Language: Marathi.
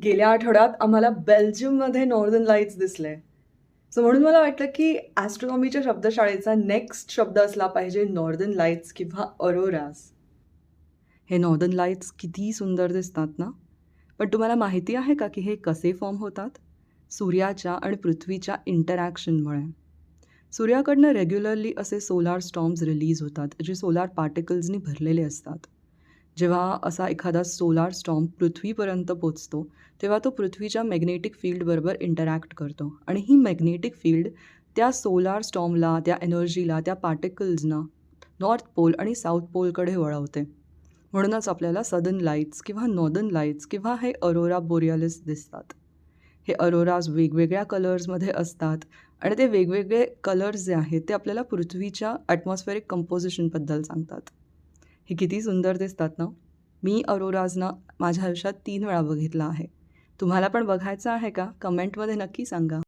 गेल्या आठवड्यात आम्हाला बेल्जियममध्ये नॉर्दर्न लाईट्स दिसले. सो म्हणून मला वाटलं की ॲस्ट्रॉनॉमीच्या शब्दशाळेचा नेक्स्ट शब्द असला पाहिजे नॉर्दर्न लाईट्स किंवा अरोराज. हे नॉर्दर्न लाईट्स किती सुंदर दिसतात ना? पण तुम्हाला माहिती आहे का की हे कसे फॉर्म होतात? सूर्याच्या आणि पृथ्वीच्या इंटरॅक्शनमुळे. सूर्याकडनं रेग्युलरली असे सोलार स्टॉर्म्स रिलीज होतात, जे सोलार पार्टिकल्सनी भरलेले असतात. जेव्हा असा एखादा सोलार स्टॉर्म पृथ्वीपर्यंत पोचतो, तेव्हा तो पृथ्वीच्या मॅग्नेटिक फील्डबरोबर इंटरॅक्ट करतो आणि ही मॅग्नेटिक फील्ड त्या सोलार स्टॉर्मला, त्या एनर्जीला, त्या पार्टिकल्सना नॉर्थ पोल आणि साऊथ पोलकडे वळवते. म्हणूनच आपल्याला सदर्न लाईट्स किंवा नॉर्दर्न लाईट्स किंवा हे अरोरा बोरियालिस दिसतात. हे अरोराज वेगवेगळ्या कलर्समध्ये असतात आणि ते वेगवेगळे कलर्स जे आहेत ते आपल्याला पृथ्वीच्या ॲटमॉस्फेरिक कंपोजिशनबद्दल सांगतात. हे किती सुंदर दिसतात ना? मी अरोराजना माझ्या आयुष्यात 3 वेळा बघितला आहे. तुम्हाला पण बघायचं आहे का? कमेंटमध्ये नक्की सांगा.